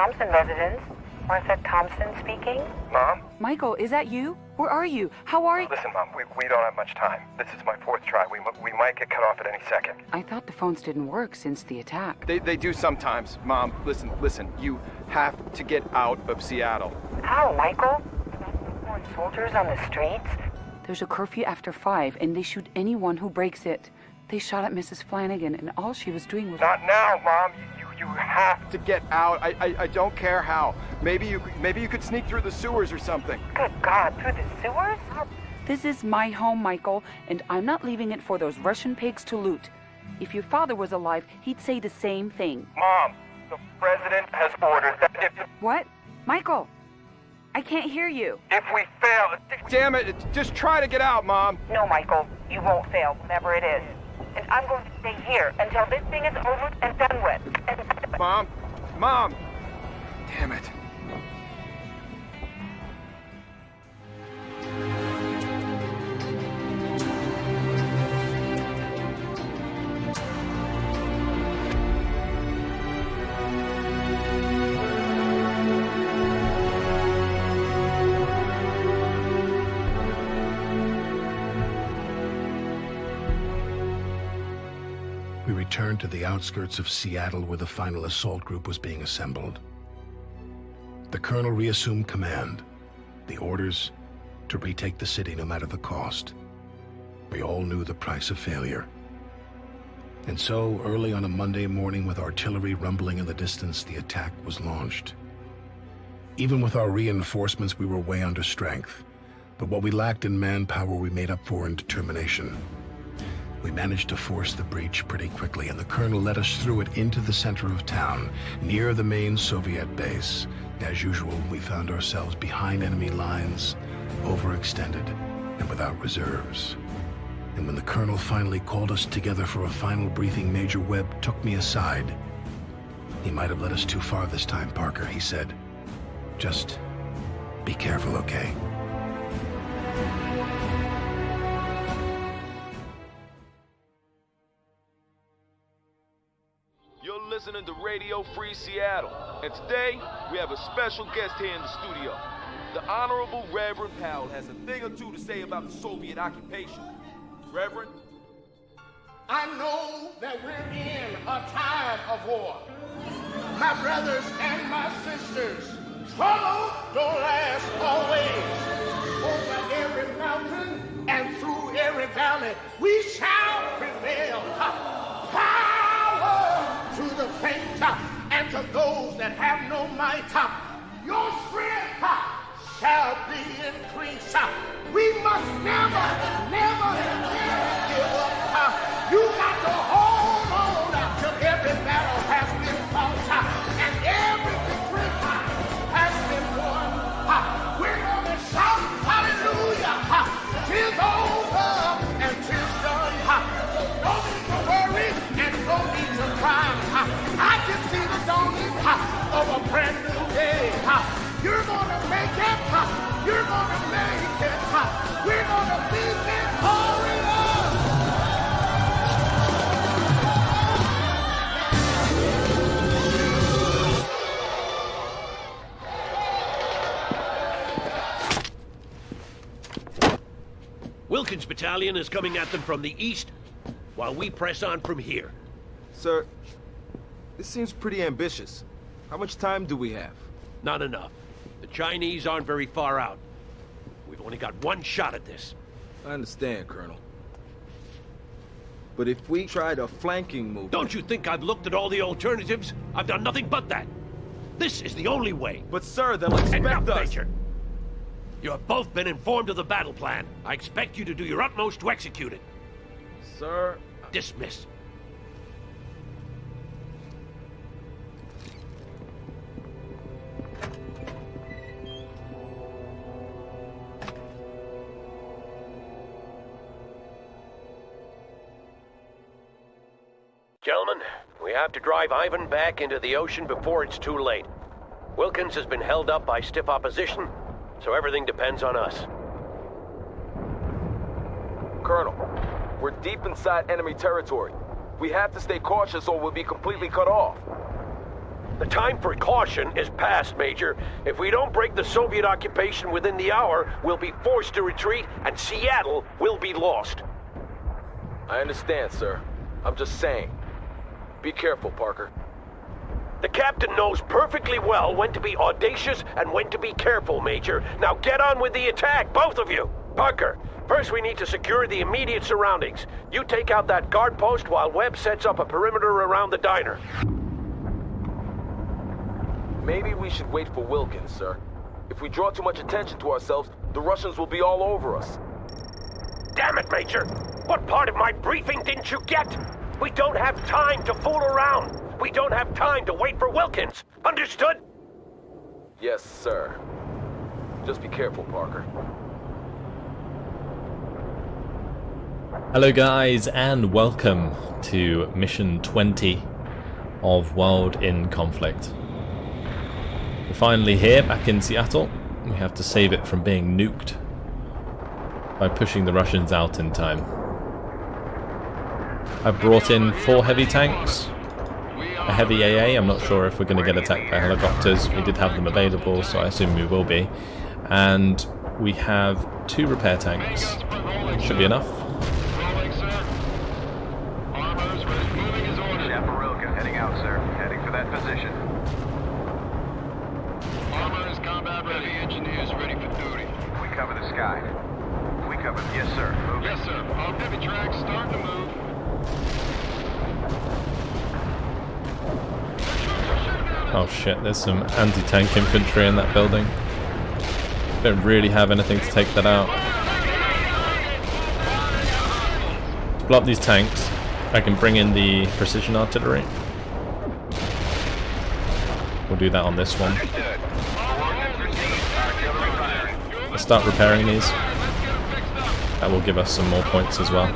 Thompson residence. Martha Thompson speaking. Mom? Michael, is that you? Where are you? How are you? Listen, Mom, we don't have much time. This is my fourth try. We might get cut off at any second. I thought the phones didn't work since the attack. They do sometimes. Mom, listen. You have to get out of Seattle. How, Michael? More soldiers on the streets? There's a curfew after 5, and they shoot anyone who breaks it. They shot at Mrs. Flanagan, and all she was doing was... Not now, Mom. You have To get out. I don't care how. Maybe you could sneak through the sewers or something. Good God, through the sewers? This is my home, Michael, and I'm not leaving it for those Russian pigs to loot. If your father was alive, he'd say the same thing. Mom, the president has ordered that if What? Michael, I can't hear you. we fail... Damn it! Just try to get out, Mom. No, Michael, you won't fail, whatever it is. And I'm going to stay here until this thing is over and done with. Mom! Damn it. We returned to the outskirts of Seattle where the final assault group was being assembled. The colonel reassumed command. The orders to retake the city no matter the cost. We all knew the price of failure. And so, early on a Monday morning with artillery rumbling in the distance, the attack was launched. Even with our reinforcements, we were way under strength. But what we lacked in manpower, we made up for in determination. We managed to force the breach pretty quickly, and the colonel led us through it into the center of town, near the main Soviet base. As usual, we found ourselves behind enemy lines, overextended, and without reserves. And when the colonel finally called us together for a final briefing, Major Webb took me aside. "He might have led us too far this time, Parker," he said. "Just be careful, okay?" You're listening to Radio Free Seattle, and today we have a special guest here in the studio. The Honorable Reverend Powell has a thing or two to say about the Soviet occupation. Reverend? I know that we're in a time of war. My brothers and my sisters, trouble don't last always. Over every mountain and through every valley, we shall prevail. Power to the faint and to those that have no might. Your strength shall be increased. We must never give up. You got to hold on till every battle has been fought and every victory has been won. We're going to shout hallelujah. 'Tis over and 'tis done. So no need to worry and no need to cry. I can see the dawning of a brand new day. You're gonna make it. You're gonna make it. We're gonna be victorious. Wilkins' battalion is coming at them from the east, while we press on from here. Sir, this seems pretty ambitious. How much time do we have? Not enough. The Chinese aren't very far out. We've only got one shot at this. I understand, Colonel. But if we tried a flanking move... Don't you think I've looked at all the alternatives? I've done nothing but that. This is the only way. But sir, they'll expect Enough, us... Major. You have both been informed of the battle plan. I expect you to do your utmost to execute it. Sir... Dismiss. Gentlemen, we have to drive Ivan back into the ocean before it's too late. Wilkins has been held up by stiff opposition, so everything depends on us. Colonel, we're deep inside enemy territory. We have to stay cautious or we'll be completely cut off. The time for caution is past, Major. If we don't break the Soviet occupation within the hour, we'll be forced to retreat, and Seattle will be lost. I understand, sir. I'm just saying. Be careful, Parker. The captain knows perfectly well when to be audacious and when to be careful, Major. Now get on with the attack, both of you! Parker, first we need to secure the immediate surroundings. You take out that guard post while Webb sets up a perimeter around the diner. Maybe we should wait for Wilkins, sir. If we draw too much attention to ourselves, the Russians will be all over us. Damn it, Major! What part of my briefing didn't you get? We don't have time to fool around. We don't have time to wait for Wilkins. Understood? Yes, sir. Just be careful, Parker. Hello guys, and welcome to Mission 20 of World in Conflict. We're finally here, back in Seattle. We have to save it from being nuked by pushing the Russians out in time. I've brought in 4 heavy tanks, a heavy AA. I'm not sure if we're going to get attacked by helicopters. We did have them available, so I assume we will be. And we have 2 repair tanks. Should be enough. Heading out, sir. Heading for that position. Armor is combat ready. Engineers ready for duty. We cover the sky. We cover. Yes, sir. Moving. Yes, sir. All heavy tracks starting to move. Oh shit, there's some anti-tank infantry in that building. Don't really have anything to take that out. To blow up these tanks, I can bring in the precision artillery. We'll do that on this one. Let's start repairing these. That will give us some more points as well.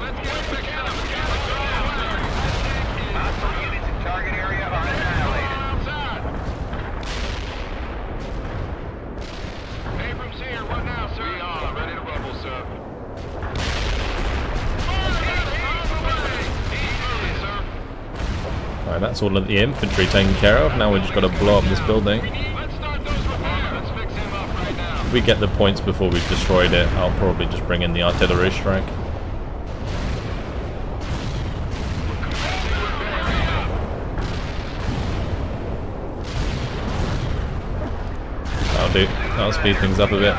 Alright, that's all of the infantry taken care of. Now we just got to blow up this building. If we get the points before we've destroyed it, I'll probably just bring in the artillery strike. That'll do. That'll speed things up a bit.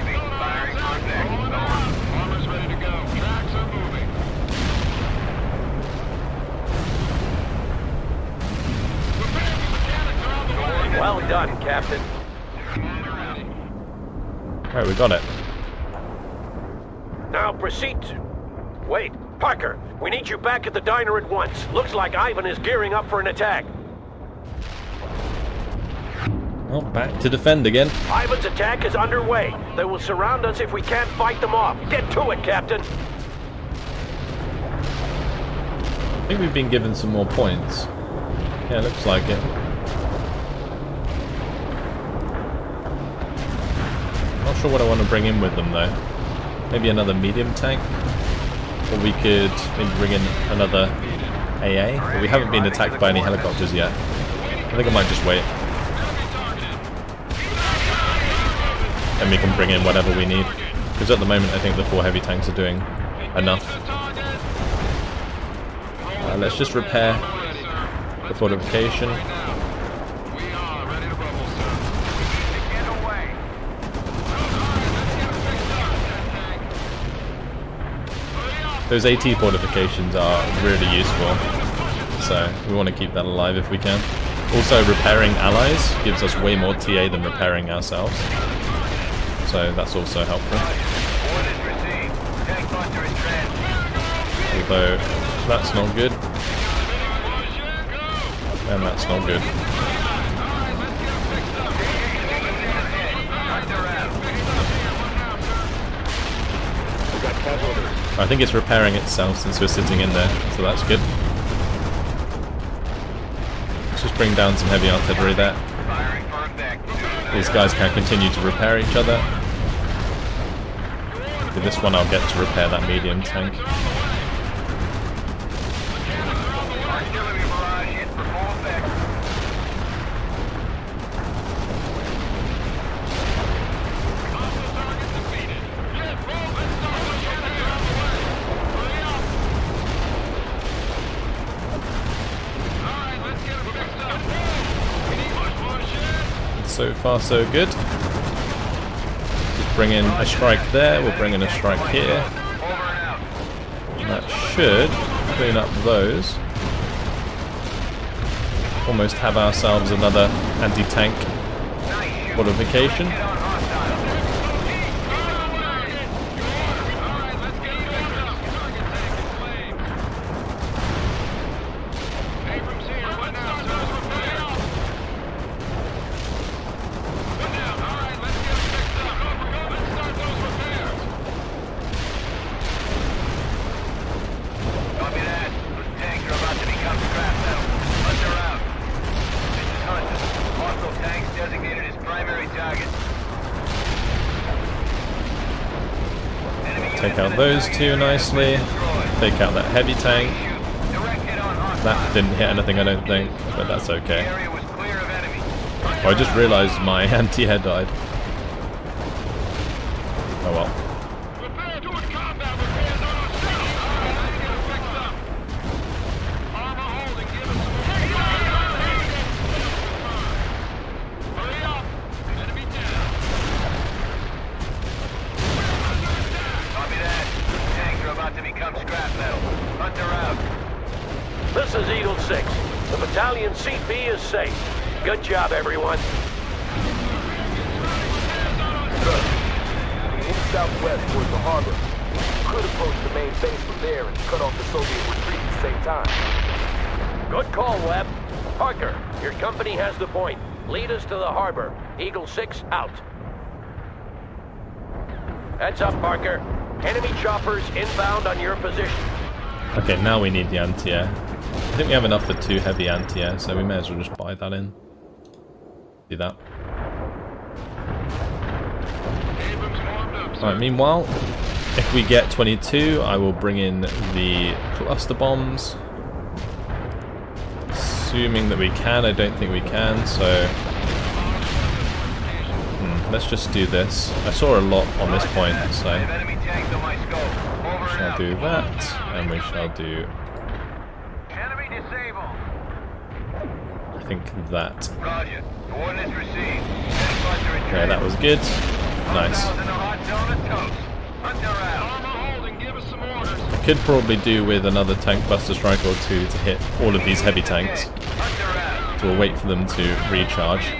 Well done, Captain. Alright, we got it. Now proceed. Wait, Parker, we need you back at the diner at once. Looks like Ivan is gearing up for an attack. Well, back to defend again. Ivan's attack is underway. They will surround us if we can't fight them off. Get to it, Captain. I think we've been given some more points. Yeah, looks like it. Not sure what I want to bring in with them though. Maybe another medium tank, or we could maybe bring in another AA. But we haven't been attacked by any helicopters yet. I think I might just wait, and we can bring in whatever we need. Because at the moment, I think the 4 heavy tanks are doing enough. Let's just repair the fortification. Those AT fortifications are really useful, so we want to keep that alive if we can. Also, repairing allies gives us way more TA than repairing ourselves, so that's also helpful. Although, that's not good. And that's not good. I think it's repairing itself since we're sitting in there, so that's good. Let's just bring down some heavy artillery there. These guys can continue to repair each other. With this one I'll get to repair that medium tank. So far, so good. Just bring in a strike there. We'll bring in a strike here. And that should clean up those. Almost have ourselves another anti-tank fortification. Take out those two nicely. Take out that heavy tank. That didn't hit anything, I don't think, but that's okay. Oh, I just realized my anti-air died. Oh well. This is Eagle 6. The battalion CP is safe. Good job, everyone. Good. Heading southwest towards the harbor. You could approach the main base from there and cut off the Soviet retreat at the same time. Good call, Webb. Parker, your company has the point. Lead us to the harbor. Eagle 6 out. Heads up, Parker. Enemy choppers inbound on your position. Okay, now we need the anti-air. I think we have enough for 2 heavy anti-air, so we may as well just buy that in. Do that. Alright, meanwhile, if we get 22, I will bring in the cluster bombs. Assuming that we can, I don't think we can, so... let's just do this. I saw a lot on this point, so... we shall do that, and we shall do... I think that. Okay, that was good. Nice. Could probably do with another tank buster strike or 2 to hit all of these heavy tanks. So we'll wait for them to recharge.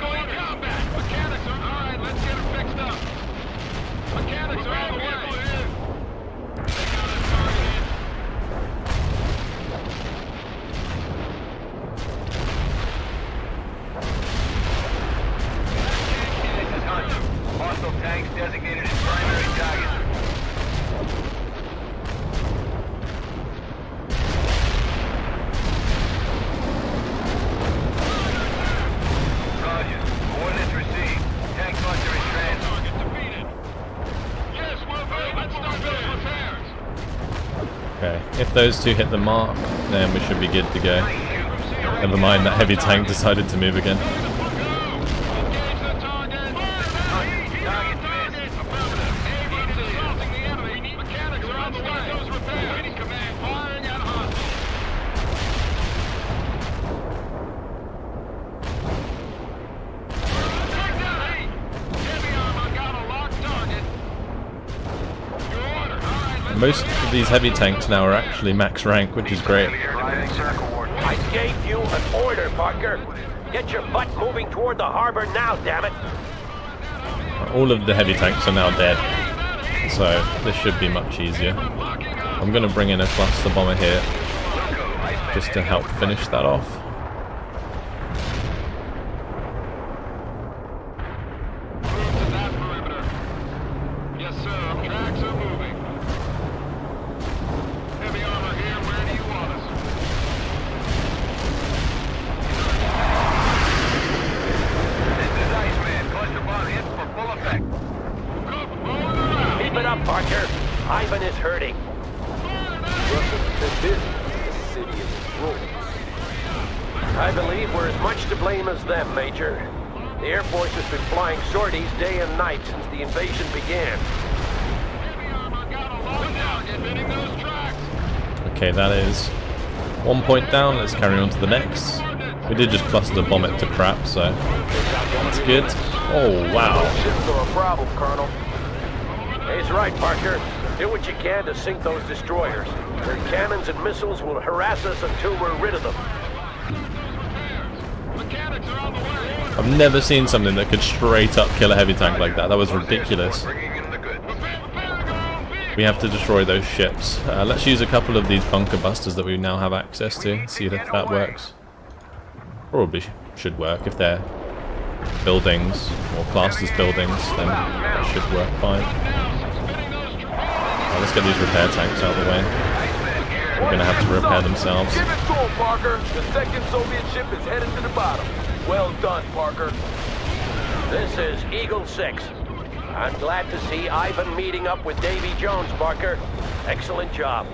Okay, if those 2 hit the mark, then we should be good to go. Never mind, that heavy tank decided to move again. Most of these heavy tanks now are actually max rank, which is great. I gave you an order, Parker. Get your butt moving toward the harbor now, damn it. All of the heavy tanks are now dead, so this should be much easier. I'm going to bring in a cluster bomber here, just to help finish that off. Parker, Ivan is hurting. I believe we're as much to blame as them, Major. The Air Force has been flying sorties day and night since the invasion began. Okay, that is 1 point down. Let's carry on to the next. We did just cluster bomb it to crap, so that's good. Oh, wow. Ships are a problem, Colonel. He's right, Parker. Do what you can to sink those destroyers. Their cannons and missiles will harass us until we're rid of them. I've never seen something that could straight up kill a heavy tank like that. That was ridiculous. We have to destroy those ships. Let's use a couple of these bunker busters that we now have access to. See if that works. Probably should work. If they're buildings or classed as buildings, then that should work fine. Right, let's get these repair tanks out of the way. We're going to have to repair themselves. Give it to him, Parker. The second Soviet ship is headed to the bottom. Well done, Parker. This is Eagle 6. I'm glad to see Ivan meeting up with Davy Jones, Parker. Excellent job.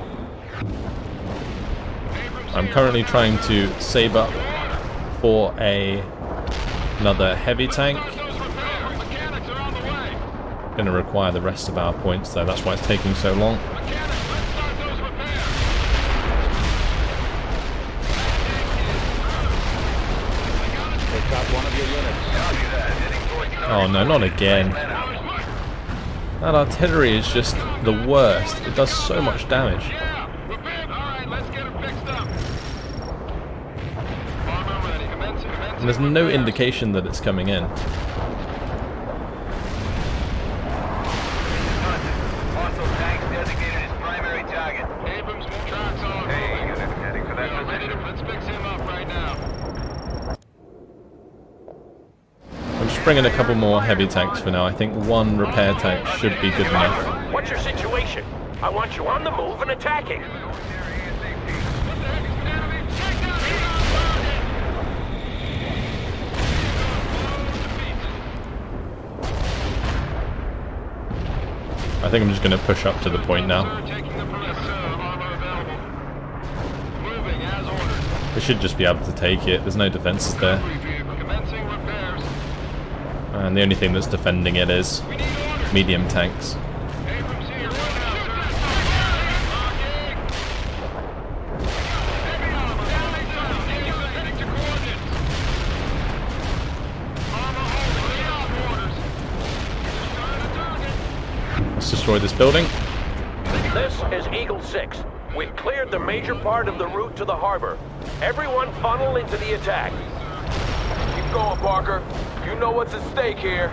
I'm currently trying to save up for another heavy tank. Going to require the rest of our points though, that's why it's taking so long. Oh no, not again. That artillery is just the worst. It does so much damage. And there's no indication that it's coming in. I'm just bringing a couple more heavy tanks for now. I think one repair tank should be good enough. What's your situation? I want you on the move and attacking. I think I'm just going to push up to the point now. We should just be able to take it. There's no defenses there. And the only thing that's defending it is medium tanks. Let's destroy this building. This is Eagle 6. We've cleared the major part of the route to the harbor. Everyone funnel into the attack. Keep going, Parker. You know what's at stake here.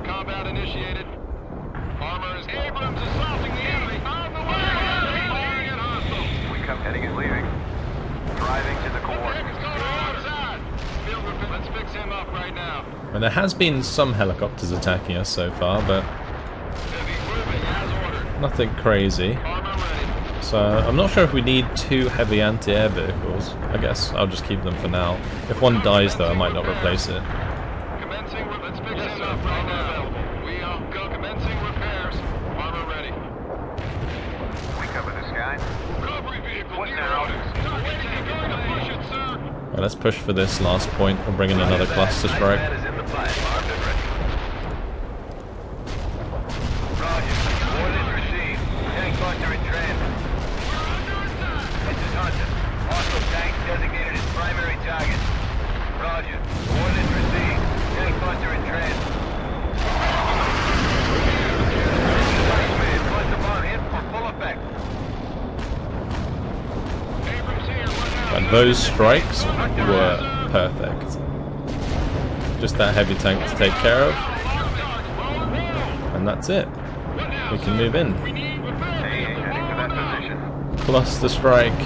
Combat initiated. Armor is Abrams assaulting the enemy. On the way! Firing at hostiles. We come heading and leaving. Driving to the coordinates. Let's fix him up right now. And there has been some helicopters attacking us so far, but nothing crazy. So I'm not sure if we need 2 heavy anti-air vehicles. I guess I'll just keep them for now. If one dies though, I might not replace it. Commencing, let's fix him up right now. We are commencing repairs. Armor ready. We cover this guy. Recovery vehicle. What's their orders? Right, let's push for this last point. We'll bring in another cluster strike. That is in the pipe. Armed and ready. Roger. Orders received. Tank bunker in transit. This is Hunter. Hostile tank designated as primary target. Roger. Orders received. Tank bunker in transit. Cluster bomb hit for full effect. And those strikes were perfect. Just that heavy tank to take care of. And that's it. We can move in. Cluster strike,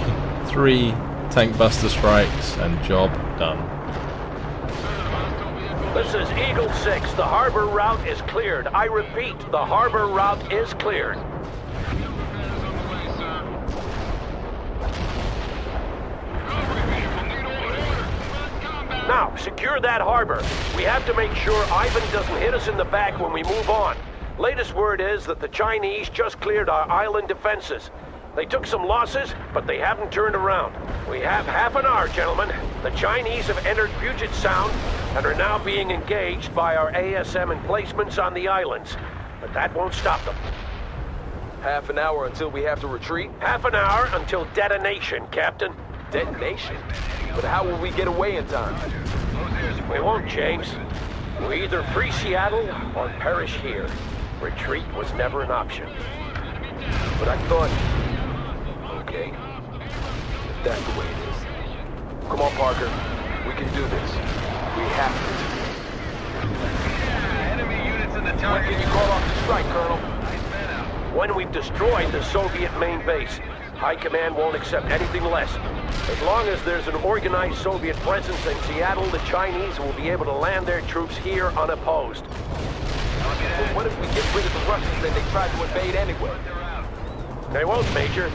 3 tank buster strikes, and job done. This is Eagle 6. The harbor route is cleared. I repeat, the harbor route is cleared. Now, secure that harbor. We have to make sure Ivan doesn't hit us in the back when we move on. Latest word is that the Chinese just cleared our island defenses. They took some losses, but they haven't turned around. We have half an hour, gentlemen. The Chinese have entered Puget Sound and are now being engaged by our ASM emplacements on the islands. But that won't stop them. Half an hour until we have to retreat? Half an hour until detonation, Captain. Detonation? But how will we get away in time? We won't, James. We either free Seattle or perish here. Retreat was never an option. But I thought... Okay. If that's the way it is. Come on, Parker. We can do this. We have to. Enemy units in the When target. can you call off the strike, Colonel? When we've destroyed the Soviet main base, High Command won't accept anything less. As long as there's an organized Soviet presence in Seattle, the Chinese will be able to land their troops here unopposed. But what if we get rid of the Russians and they try to invade anyway? They won't, Major.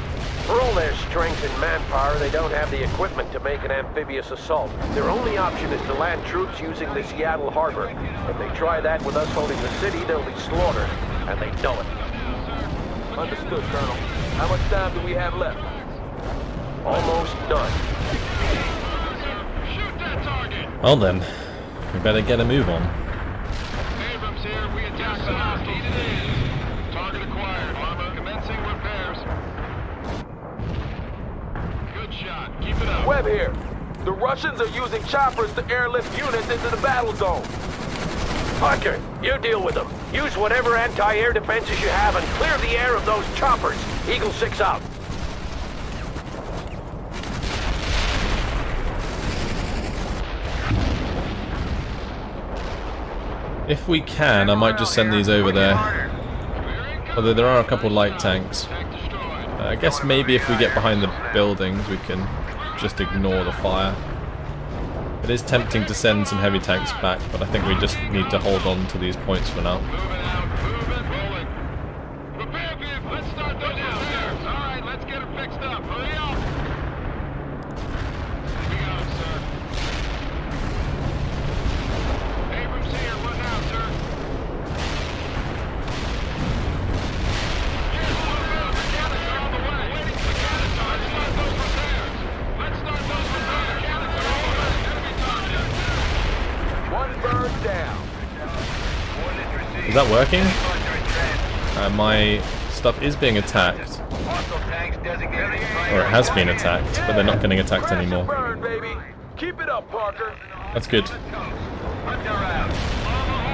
For all their strength and manpower, they don't have the equipment to make an amphibious assault. Their only option is to land troops using the Seattle harbor. If they try that with us holding the city, they'll be slaughtered, and they know it. Understood, Colonel. How much time do we have left? Almost done. Shoot that target! Well then, we better get a move on. Abrams here, we attack the hostiles. Target acquired. Armor commencing repairs. Good shot. Keep it up. Webb here. The Russians are using choppers to airlift units into the battle zone. Parker, you deal with them. Use whatever anti-air defenses you have and clear the air of those choppers. Eagle 6 out. If we can, I might just send these over there. Although there are a couple light tanks. I guess maybe if we get behind the buildings, we can just ignore the fire. It is tempting to send some heavy tanks back, but I think we just need to hold on to these points for now. Move it out, move it, rolling. Repair vehicle, let's start those repairs. All right, let's get them fixed up. Hurry up. Moving out, sir. Abrams here, what now, sir? Here's the repairs. Mechanics are on the way. Waiting for mechanics. Let's start those repairs. Let's start those repairs. Mechanics are on the way. Enemy target. One bird down. Is that working? My stuff is being attacked. Or it has been attacked, but they're not getting attacked anymore. Bird, baby. Keep it up, Parker. That's good.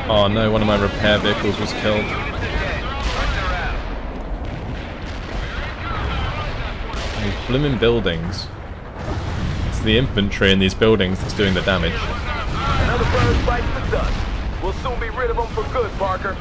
Oh no, one of my repair vehicles was killed. These blooming buildings. It's the infantry in these buildings that's doing the damage. Another bird bites the dust. We'll soon be rid of them for good, Parker.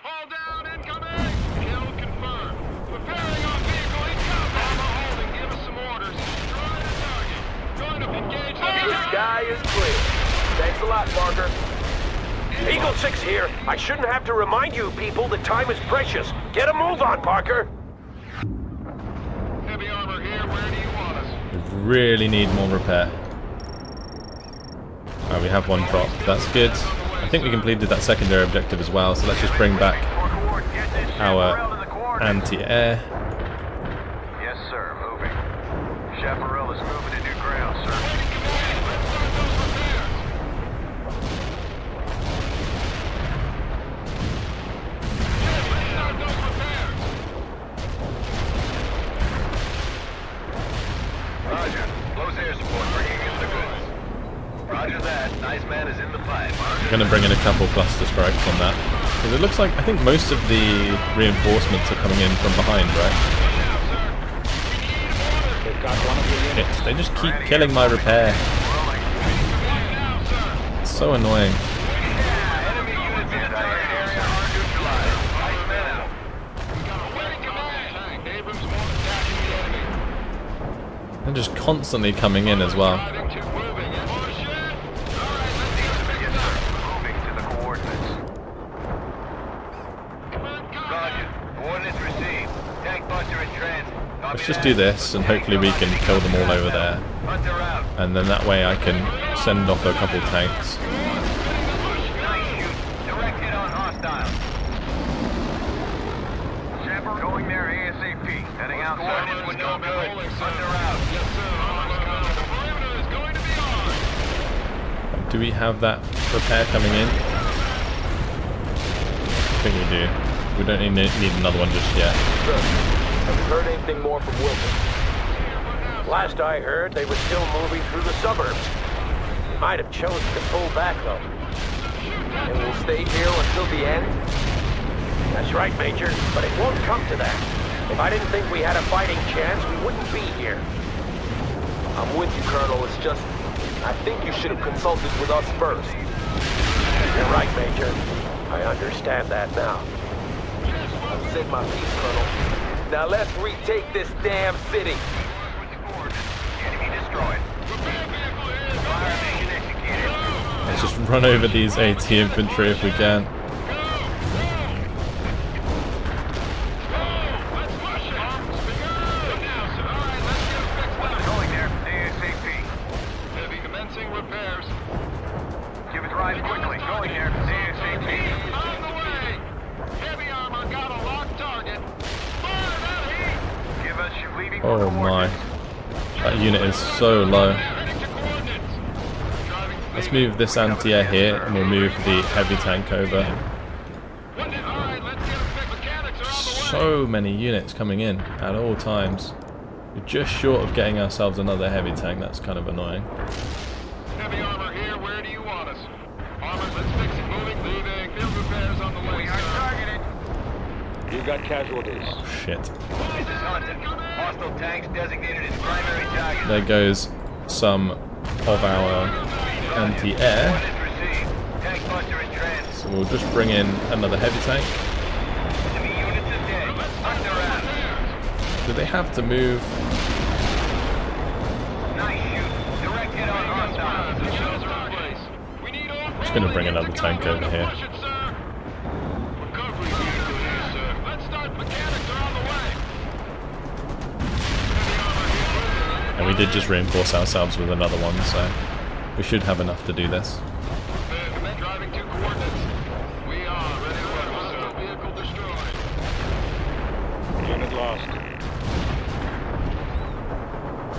Hold down, incoming! Kill confirmed. Preparing our vehicle incoming! Armor holding, give us some orders. Destroy the target. Going to engage The sky is clear. Thanks a lot, Parker. Eagle 6 here. I shouldn't have to remind you people that time is precious. Get a move on, Parker. Heavy armor here, where do you want us? We really need more repair. Oh, we have one drop. That's good. I think we completed that secondary objective as well, so let's just bring back our anti-air. Yes, sir. Moving. Chaparral is moving to new ground, sir. Let's start those repairs. Let's start those repairs. Roger. Close air support bringing in the goods. Roger that. Nice man is in the pipe. I'm going to bring in a couple cluster strikes on that. Because it looks like, I think most of the reinforcements are coming in from behind, right? Shit, they just keep killing my repair. It's so annoying. Enemy units in the target area are neutralized. Nice man out. Waiting command. Abrams won't attacking the enemy. They're just constantly coming in as well. Driving to moving. Bullshit. All right, let's get them fixed up. Moving to the coordinates. Come on, go. Roger. Coordinates received. Tank buster in transit. Copy Let's just that. do this, and hopefully we can kill them all over there. Hunter out. And then that way I can send off a couple tanks. Nice shoot. Direct hit on hostile. Shepard going there ASAP. Heading out. Coordinates would no good. Hunter out. Yes, sir. The perimeter is going to be on. Do we have that repair coming in? think we do. We don't need another one just yet. Sir, have you heard anything more from Wilson? Last I heard, they were still moving through the suburbs. They might have chosen to pull back, though. And we'll stay here until the end? That's right, Major, but it won't come to that. If I didn't think we had a fighting chance, we wouldn't be here. I'm with you, Colonel. It's just, I think you should have consulted with us first. You're right, Major. I understand that now. I've said my piece, Colonel. Now let's retake this damn city. Enemy destroyed. Fire mission executed. Let's just run over these AT infantry if we can. Going there, ASAP. Heavy commencing repairs. Give it rise quickly. Going there, ASAP. On the way. Heavy armor got a locked target. Fire that heat. Give us your leaving Oh my. That unit is so low. Heading to coordinates. Driving Let's move this anti-air here and we'll move the heavy tank over. All right, let's get them fixed. Mechanics are on the way. So many units coming in at all times. We're just short of getting ourselves another heavy tank. That's kind of annoying. Heavy armor here. Where do you want us? Armor, let's fix it. Moving, leaving. Field repairs on the way. We are targeted. You've got casualties. Oh shit. This is Hunter. Hostile tanks designated as primary target. There goes some of our anti-air. One is received. Tank buster in trend. So we'll just bring in another heavy tank. Enemy units are dead. Hunter out. Do they have to move? Nice shoot. Direct hit on hostiles. The shells are in place. We need all Just gonna bring another tank over here. Push it, sir. Recovery vehicle here, sir. Let's start. Mechanics are on the way. Heavy armor here. And we did just reinforce ourselves with another one, so we should have enough to do this. Command driving to coordinates. We are ready to roll, sir. Vehicle destroyed. Unit lost.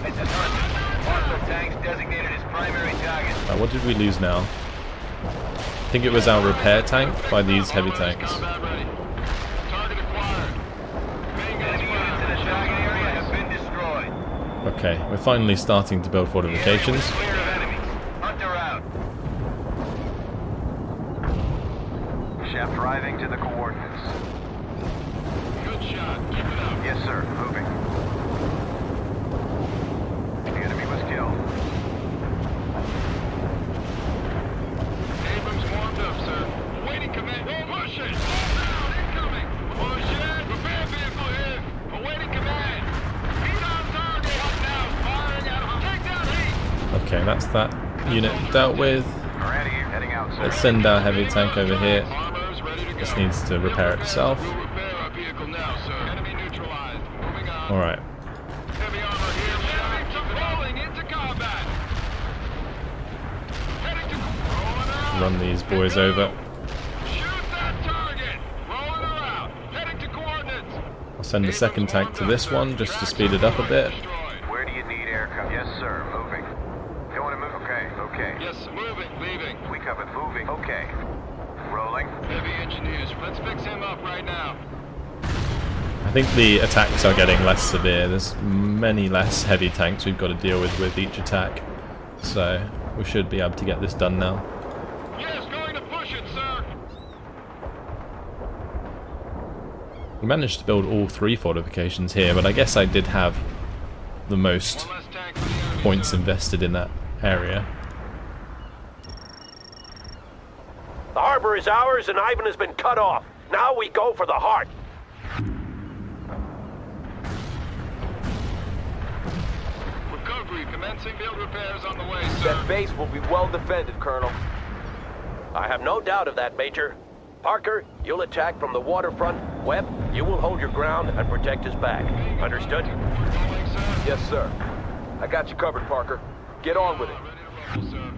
This is Hunter. Hostile tanks designated as primary target. What did we lose now? I think it was our repair tank by these heavy tanks. Combat ready. Target acquired. Enemy units in the target area have been destroyed. Okay, we're finally starting to build fortifications. Clear of enemies. Hunter out. Chef driving to the coordinates. Good shot. Keep it up. Yes, sir. Moving. The enemy was killed. Abrams warmed up, sir. Awaiting command. Oh, push it. Hold down. Incoming. Push it. Repair vehicle here. Awaiting command. Heat on target. What now? Firing at him. Take down heat. Okay, that's that unit dealt with. Ready. Heading out, sir. Let's send our heavy tank over here. Armor's ready to go. This needs to repair itself. We'll repair our vehicle now, sir. Enemy neutralized. Moving on. Alright, Heavy armor here. Rolling into combat. Heading to rolling around. run these boys over. Shoot that target. Rolling around. Heading to coordinates. I'll send a second tank to this one just to speed it up a bit. Where do you need air cover? Yes, sir. Moving. You want to move? Okay. Okay. Yes, moving, leaving. We covered. Moving. Okay. Rolling. Heavy engineers. Let's fix him up right now. I think the attacks are getting less severe. There's many less heavy tanks we've got to deal with each attack. So we should be able to get this done now. Yes, going to push it, sir. We managed to build all 3 fortifications here, but I guess I did have the most One less tank for the enemy, points sir. invested in that area. The harbor is ours and Ivan has been cut off. Now we go for the heart. Recovery commencing field repairs on the way, sir. That base will be well defended, Colonel. I have no doubt of that, Major. Parker, you'll attack from the waterfront. Webb, you will hold your ground and protect his back. Understood? Rolling, sir. Yes, sir. I got you covered, Parker. Get on with it. Ready to roll, sir.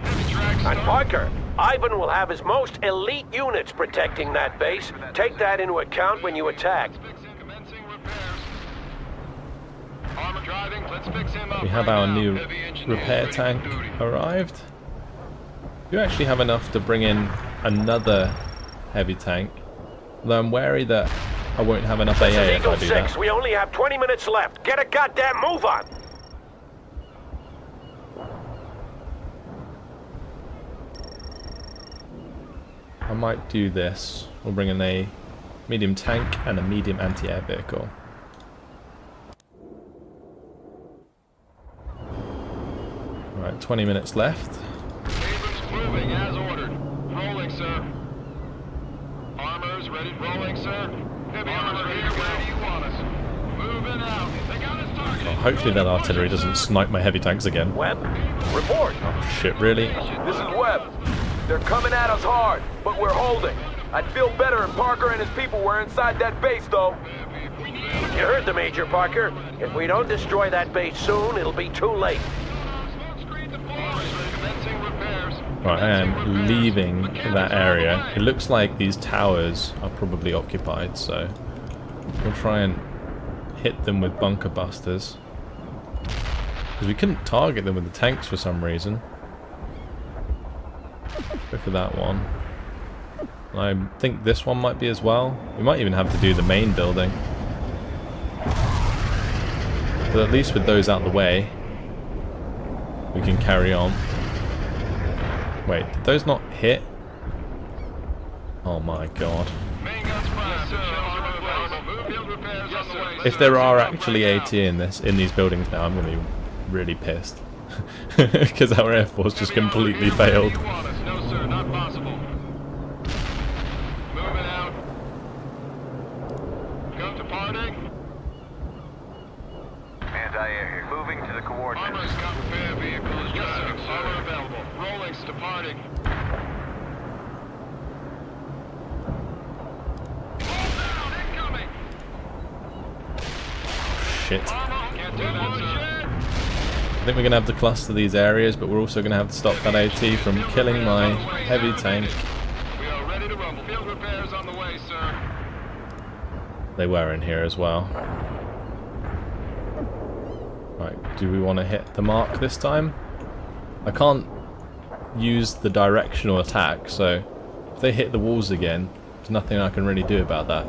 Heavy track And start. Parker, Ivan will have his most elite units protecting that base. Take that into account when you attack. Fixing, commencing repairs. Armor driving. Let's fix him up We have right our now. new Heavy engineers repair ready for tank duty. arrived. You actually have enough to bring in another heavy tank. Although I'm wary that I won't have enough AA if Eagle I do 6, that. we only have 20 minutes left. Get a goddamn move on! I might do this. We'll bring in a medium tank and a medium anti-air vehicle. Alright, 20 minutes left. Abrams moving as ordered. Rolling, sir. Armors ready. Rolling, sir. Heavy armor here. Where do you want us? Moving out. They got us targeted. Oh, hopefully that artillery doesn't snipe my heavy tanks again. Webb, report. Oh shit, really? This is Webb. They're coming at us hard, but we're holding. I'd feel better if Parker and his people were inside that base, though. You heard the Major, Parker. If we don't destroy that base soon, it'll be too late. Right, I am leaving that area. It looks like these towers are probably occupied, so we'll try and hit them with bunker busters. Because we couldn't target them with the tanks for some reason. Go for that one. I think this one might be as well. We might even have to do the main building. But at least with those out the way, we can carry on. Wait, did those not hit? Oh my god. If there are actually AT in these buildings now, I'm going to be really pissed. Because our Air Force just completely failed. No, sir, not possible. Moving out. Go departing. Anti-air here. Moving to the coordinates. Armor's got repair vehicles. Yes, sir. Armor available. Rolling's departing. Hold down, incoming. Shit. Can't do that, sir. I think we're going to have to cluster these areas, but we're also going to have to stop that AT from killing my heavy tank. We are ready to rumble. Field repairs on the way, sir. They were in here as well. Right, do we want to hit the mark this time? I can't use the directional attack, so if they hit the walls again, there's nothing I can really do about that.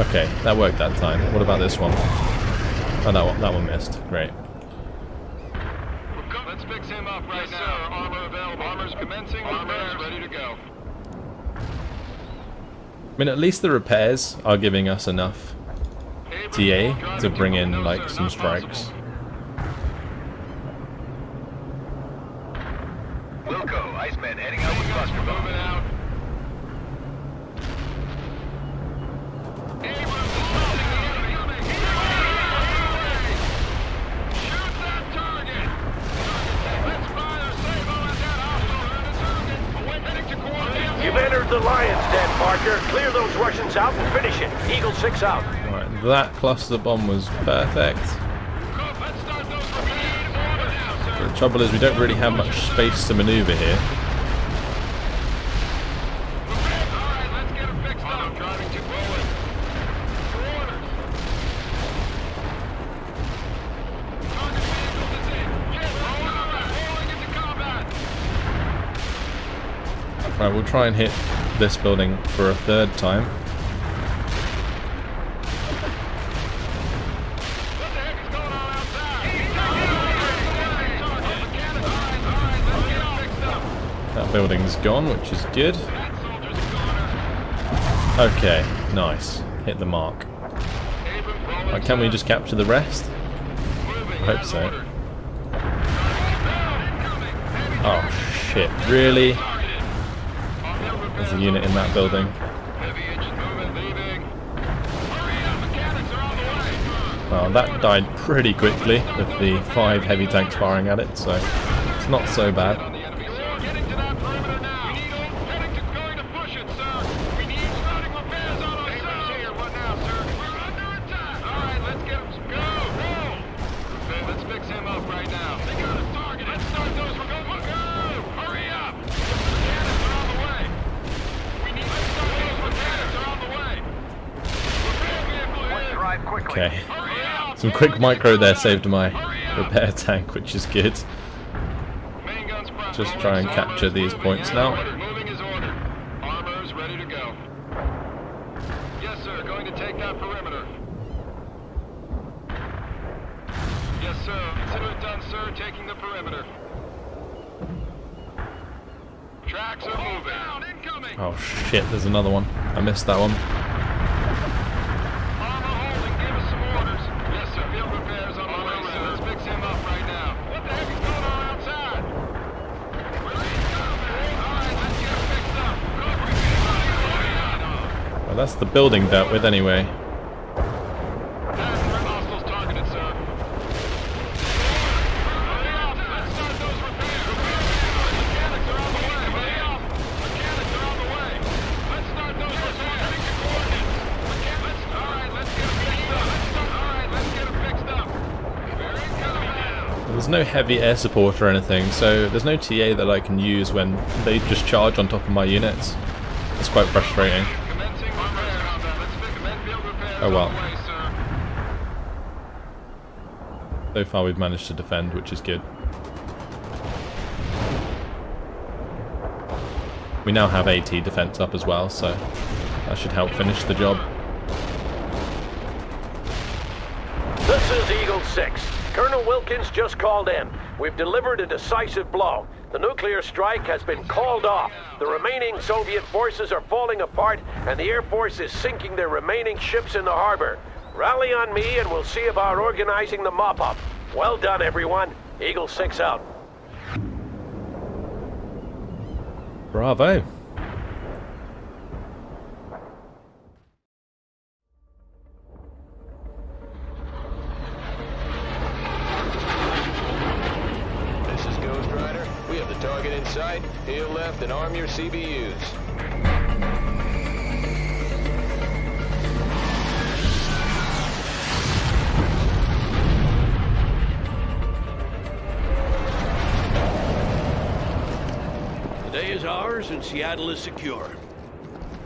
Okay, that worked that time. What about this one? Oh, that one missed. Great. Let's fix him up right now. Sir. Armor available. Armor's commencing. Armor's ready to go. I mean, at least the repairs are giving us enough TA to bring in, like, some strikes. Wilco, Iceman heading out with Buster. Moving out. You've entered the lion's den, Parker. Clear those Russians out and finish it. Eagle 6 out. Right, that cluster bomb was perfect. The trouble is we don't really have much space to maneuver here. Right, we'll try and hit this building for a third time. That building's gone, which is good. Okay, nice. Hit the mark. Right, can we just capture the rest? I hope so. Oh shit, really? There's a unit in that building. Well, that died pretty quickly with the 5 heavy tanks firing at it, so it's not so bad. Okay, some quick micro there saved my repair tank, which is good. Just try and capture these points now. sir. Going to take that perimeter. Yes, sir. Consider it done, sir. Taking the perimeter. Tracks are moving. Down, incoming. Oh shit, there's another one. I missed that one. Armor holding. Give us some orders. Yes, sir. Field repairs on the way, sir. Let's fix him up right now. What the heck is going on outside? Alright, let's get him fixed up. Well, that's the building dealt with anyway. Hostiles targeted, sir. Hurry up. Let's start those repairs. Mechanics are on the way. Hurry up. Mechanics are on the way. Let's start those repairs. Alright, let's get them fixed up. Alright, let's get them fixed up. They're incoming now. There's no heavy air support or anything, so there's no TA that I can use when they just charge on top of my units. It's quite frustrating. Commencing repair combat. Let's commence field repairs Oh well. on the way, sir. So far we've managed to defend, which is good. We now have AT defense up as well, so that should help finish the job. This is Eagle 6. Colonel Wilkins just called in. We've delivered a decisive blow. The nuclear strike has been called off. The remaining Soviet forces are falling apart, and the Air Force is sinking their remaining ships in the harbor. Rally on me, and we'll see about organizing the mop-up. Well done, everyone. Eagle 6 out. Bravo. This is Ghost Rider. We have the target in sight. Heel left and arm your CBUs. The day is ours and Seattle is secure.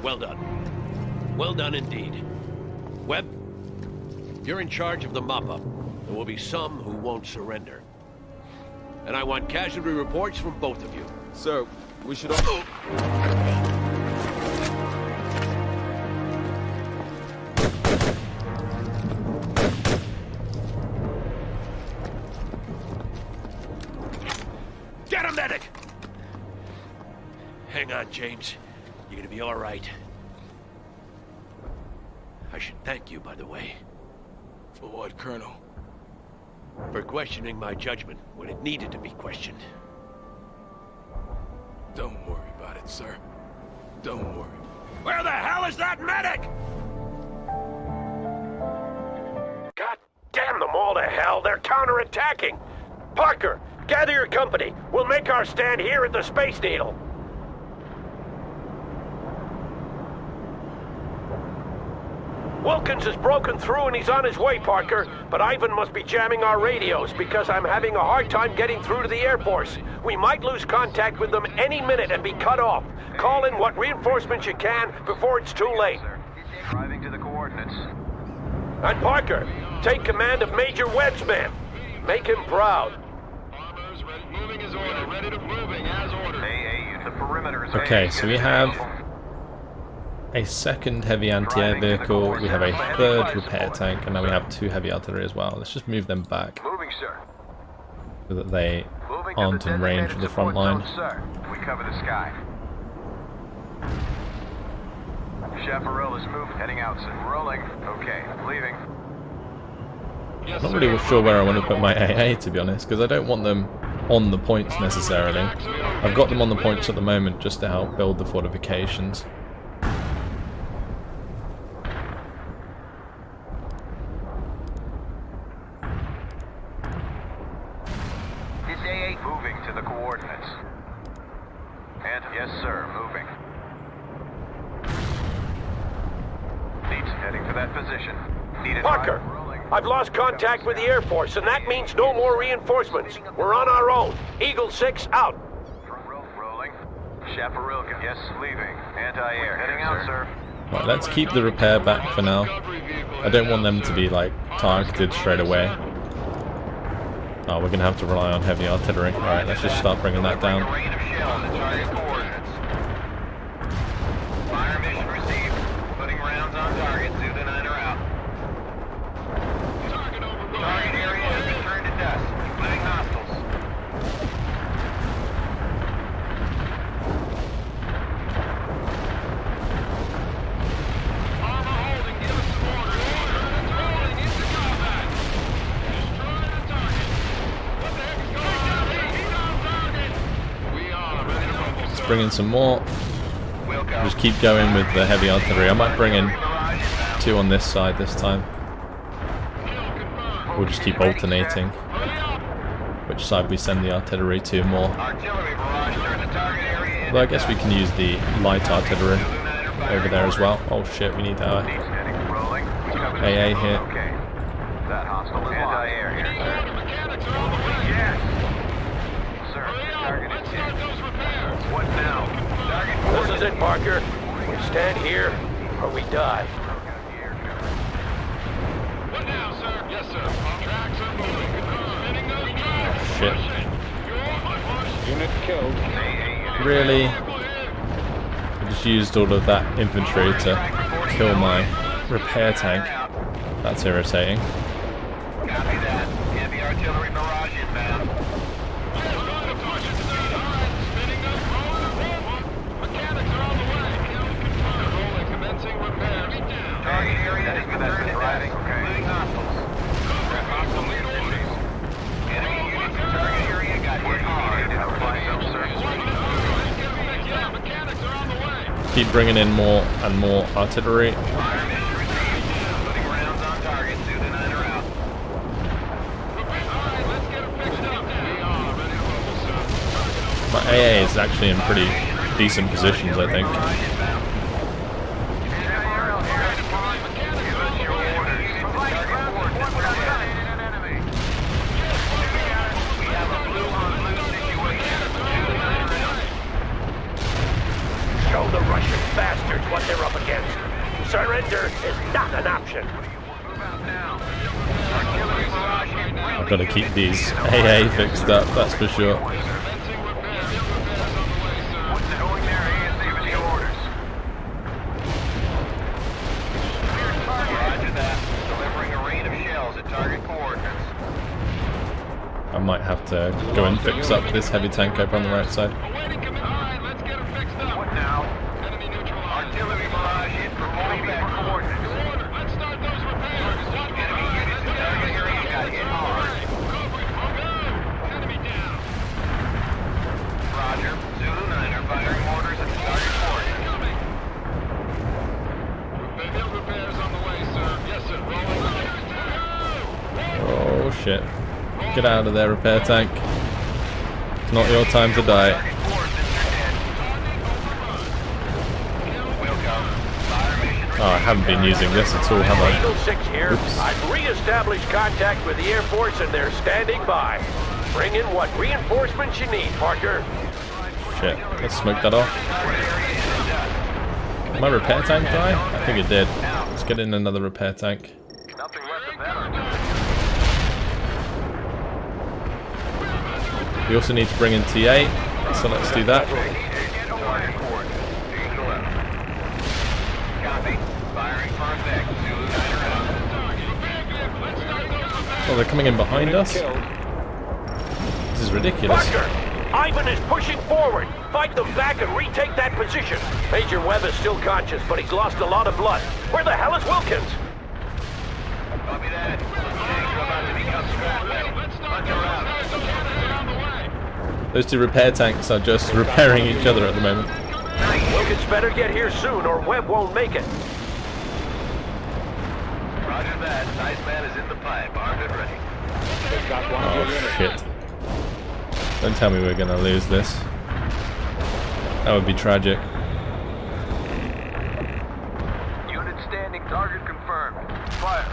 Well done. Well done indeed. Webb, you're in charge of the mop-up. There will be some who won't surrender. And I want casualty reports from both of you. Sir, we should all... Get him, medic! Hang on, James. You're gonna be all right. I should thank you, by the way. For what, Colonel? For questioning my judgment when it needed to be questioned. Don't worry about it, sir. Don't worry. Where the hell is that medic? God damn them all to hell! They're counterattacking! Parker, gather your company. We'll make our stand here at the Space Needle. Wilkins has broken through and he's on his way, Parker. But Ivan must be jamming our radios because I'm having a hard time getting through to the Air Force. We might lose contact with them any minute and be cut off. Call in what reinforcements you can before it's too late. Driving to the coordinates. And Parker, take command of Major Webb's men. Make him proud. Armor's ready. Moving as ordered. Ready to moving as ordered. AA, the perimeter is Okay, so we have a second heavy anti-air vehicle, we have a third repair tank, and now we have 2 heavy artillery as well. Let's just move them back Moving, sir. so that they Moving to aren't in range of the front line. Sir, we cover the sky. Chaparral is moving, heading out, sir. Rolling. Okay, leaving. Yes, Not sir. really sure where I want to put my AA, to be honest, because I don't want them on the points necessarily. I've got them on the points at the moment just to help build the fortifications. Moving to the coordinates. And, yes, sir, moving. Needs heading for that position. Needed Parker, I've lost contact with the Air Force, and that means no more reinforcements. We're on our own. Eagle 6 out. Rolling. Chaparrilka. Yes, leaving. Anti-air. Heading out, sir. Right, let's keep the repair back for now. I don't want them to be, like, targeted straight away. Oh, we're gonna have to rely on heavy artillery. Alright, let's just start bringing that down. Rain of shell on the target coordinates. Fire mission received. Putting rounds on targets. bring in some more. Just keep going with the heavy artillery. I might bring in 2 on this side this time. We'll just keep alternating which side we send the artillery to more. Although I guess we can use the light artillery over there as well. Oh shit, we need our AA here. That hostile is anti-air here, sir. Yes! Sir, target is hit. What now? Target This is it, Parker. We stand here or we die. What now, sir? Yes, sir. Tracks are moving. Spinning those tracks. Shit. Unit killed. Really? I just used all of that infantry to kill my repair tank. That's irritating. Copy that. Heavy artillery barrage inbound. Mechanics are on the way. Rolling, commencing repairs. Target area is concerned driving. Moving hostiles. Hostile lead orders. Enemy units in target area got hit hard. Identifying them, sir. Yeah, mechanics are on the way. Keep bringing in more and more artillery. Fire mission received. Putting rounds on target. Soon and nine are out. Alright, let's get them fixed up. We are ready to roll, sir. My AA is actually in pretty decent positions, I think. Show the Russian bastards what they're up against. Surrender is not an option. I've got to keep these AA fixed up, that's for sure. I might have to go and fix up this heavy tank over on the right side. Alright, let's get them fixed up. What now? Enemy neutralized. Artillery barrage in for fallback coordinates. Let's start those repairs. Enemy units in target area got hit hard. Enemy down. Roger. Zulu 9 are firing mortars at the target coordinates. Field repairs on the way, sir. Yes, sir. Rolling. Oh shit. Get out of there, repair tank. It's not your time to die. Oh, I haven't been using this at all, have I? Eagle 6 here. Oops. I've re-established contact with the Air Force and they're standing by. Bring in what reinforcements you need, Parker. Shit, let's smoke that off. Did my repair tank die? I think it did. Let's get in another repair tank. Nothing left of that. We also need to bring in TA, so let's do that. Oh, they're coming in behind us? This is ridiculous. Parker, Ivan is pushing forward. Fight them back and retake that position. Major Webb is still conscious, but he's lost a lot of blood. Where the hell is Wilkins? Copy that. Tanks are about to become scrap-ready. Hunter out. Those two repair tanks are just repairing each other at the moment. Wilkins better get here soon or Webb won't make it. Roger that. Iceman is in the pipe. Armed and ready. Oh shit. Don't tell me we're gonna lose this. That would be tragic. Unit standing. Target confirmed. Fire.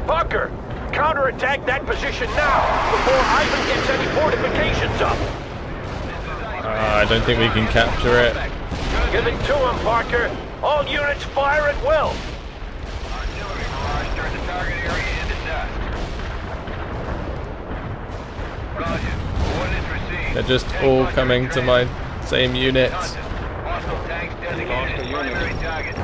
Parker, counterattack that position now before Ivan gets any fortifications up. I don't think we can capture it. Give it to him, Parker. All units fire at will. Artillery barrage turned the target area into dust. Roger. Coordinates received. They're just all coming to my same unit. Hostile tanks designated as primary target.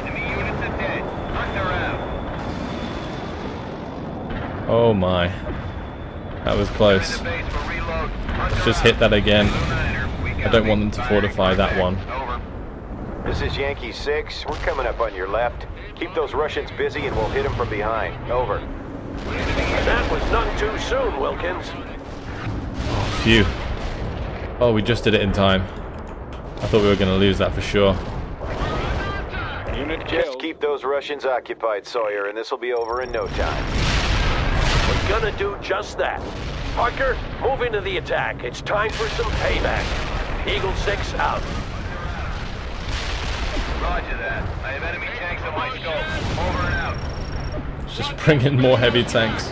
Enemy units are dead. Hunt around. Oh my. That was close. Let's just hit that again. I don't want them to fortify that one. This is Yankee 6. We're coming up on your left. Keep those Russians busy and we'll hit them from behind. Over. That was none too soon, Wilkins. Phew. Oh, we just did it in time. I thought we were going to lose that for sure. Just keep those Russians occupied, Sawyer, and this will be over in no time. We're gonna do just that. Parker, move into the attack. It's time for some payback. Eagle 6 out. Roger that. I have enemy tanks on my scope. Over and out. Just bring in more heavy tanks.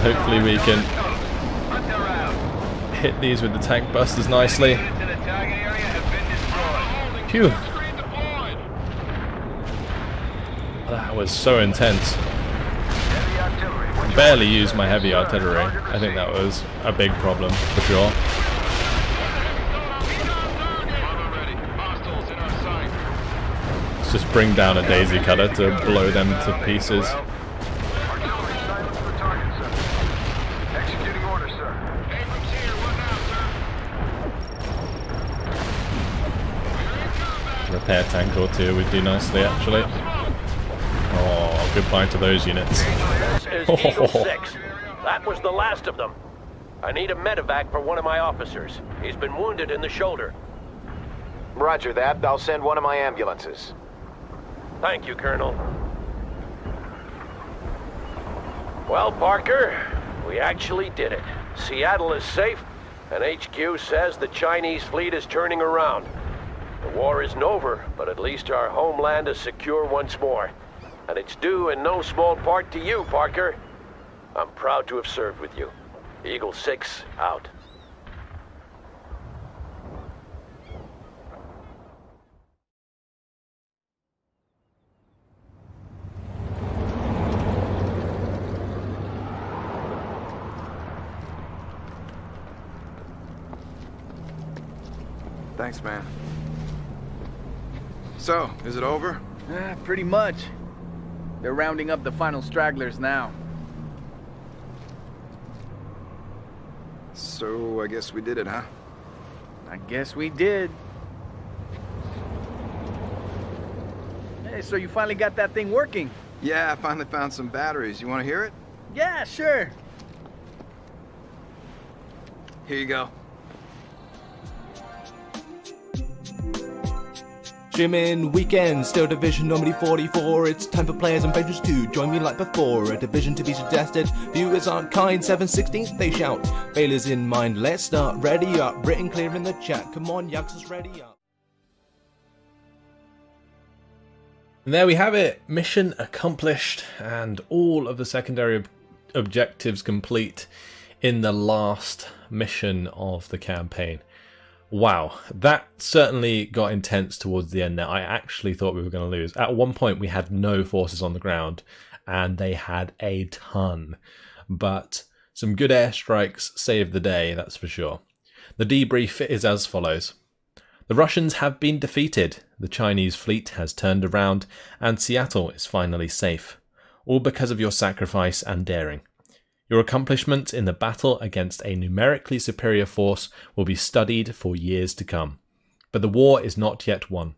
Hopefully we can hit these with the tank busters nicely. Phew. That was so intense. Barely used my heavy artillery. I think that was a big problem for sure. Let's just bring down a daisy cutter to blow them to pieces. Repair tank or two would do nicely actually. Oh, goodbye to those units. This is Eagle 6. That was the last of them. I need a medevac for one of my officers. He's been wounded in the shoulder. Roger that. I'll send one of my ambulances. Thank you, Colonel. Well, Parker, we actually did it. Seattle is safe, and HQ says the Chinese fleet is turning around. The war isn't over, but at least our homeland is secure once more. And it's due in no small part to you, Parker. I'm proud to have served with you. Eagle 6 out. Thanks, man. So, is it over? Pretty much. They're rounding up the final stragglers now. So, I guess we did it, huh? I guess we did. Hey, so you finally got that thing working? Yeah, I finally found some batteries. You want to hear it? Yeah, sure. Here you go. Gym in weekend, still division normally 44. It's time for players and patrons to join me like before. A division to be suggested, viewers aren't kind. 7/16 they shout, failures in mind. Let's start, ready up, written clear in the chat. Come on, youngsters, ready up. And there we have it, mission accomplished and all of the secondary objectives complete in the last mission of the campaign. Wow, that certainly got intense towards the end there. I actually thought we were going to lose. At one point we had no forces on the ground and they had a ton. But some good airstrikes saved the day, that's for sure. The debrief is as follows. The Russians have been defeated, the Chinese fleet has turned around, and Seattle is finally safe. All because of your sacrifice and daring. Your accomplishments in the battle against a numerically superior force will be studied for years to come. But the war is not yet won.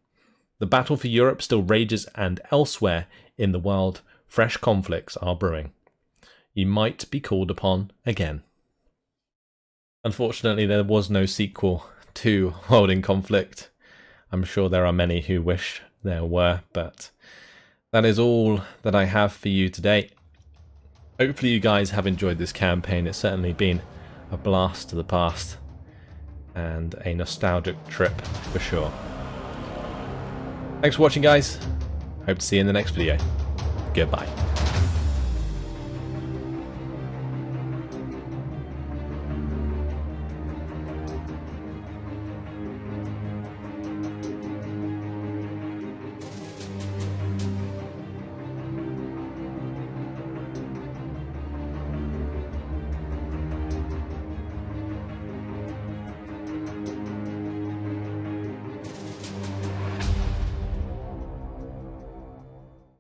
The battle for Europe still rages, and elsewhere in the world, fresh conflicts are brewing. You might be called upon again. Unfortunately, there was no sequel to World in Conflict. I'm sure there are many who wish there were, but that is all that I have for you today. Hopefully you guys have enjoyed this campaign. It's certainly been a blast to the past and a nostalgic trip for sure. Thanks for watching, guys. Hope to see you in the next video. Goodbye.